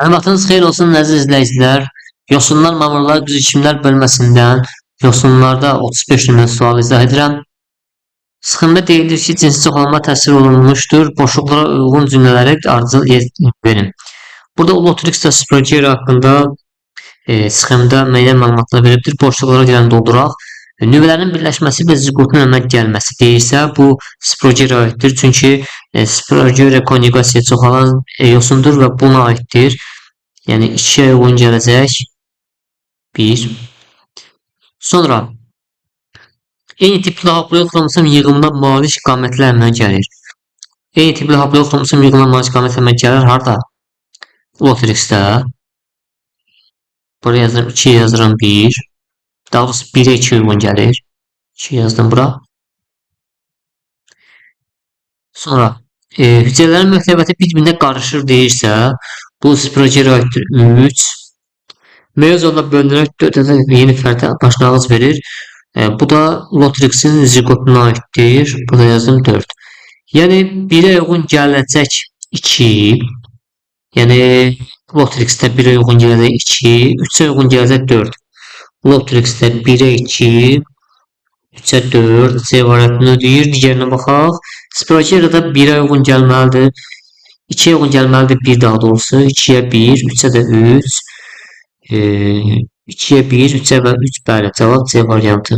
Vaxtınız xeyir olsun əziz izləyicilər. Yosunlar, mamırlar, güzişimlər bölməsindən yosunlarda 35 nömrə sual izah edirəm. Sıxımda deyilir ki, cinsi çoxalma təsvir olunmuşdur. Boşluqlara uyğun cümlələri ardıcıl verin. Burada Lotrix və Sprogera haqqında sıxımda müəyyən məlumatlar veribdir. Boşluqlara gələn dolduraq. Nüvələrin birləşməsi və ziqotun əmələ gəlməsi deyirsə, bu Sprogera aiddir. Çünki Sprogera konjugasiya çoxalan yosundur və buna aiddir. Yəni 2-yə uyğun gələcək. 1. Sonra eyni tipli haploid xromosom yığımına malik qamətlər əmələ gəlir. Eyni tipli haploid xromosom yığımına malik qamətlər əmələ gəlir harda? Lotrixdə. Buraya yazıram 2, yazıram 1. Daha doğrusu 1-ə 2 uyğun gəlir. 2 yazdım bura. Sonra hüceyrələrin mürtəbəti bir-birinə qarışır deyirsə, bu Sprogera aiddir 3. Meyozorla bölünərək 4 ədəd yeni fərdə başlanğıc verir. Bu da Lotrixin zigotuna aiddir. Burada yazdım 4. Yəni 1-ə uyğun gələcək 2. Yəni Lotrixdə 1-ə uyğun gələcək 2, 3-ə uyğun gələcək 4. Lotrixdə 1-ə 2, 3-ə 4 C variantını ödəyir. Digərinə baxaq. Sprogerada 1-ə uyğun gəlməlidir. 2-yə uyğun gəlməlidir 1 daha doğrusu. 2-yə 1, 3-ə də 3. 2-yə 1, 3-ə və 3 bəli. Cavab C variantı.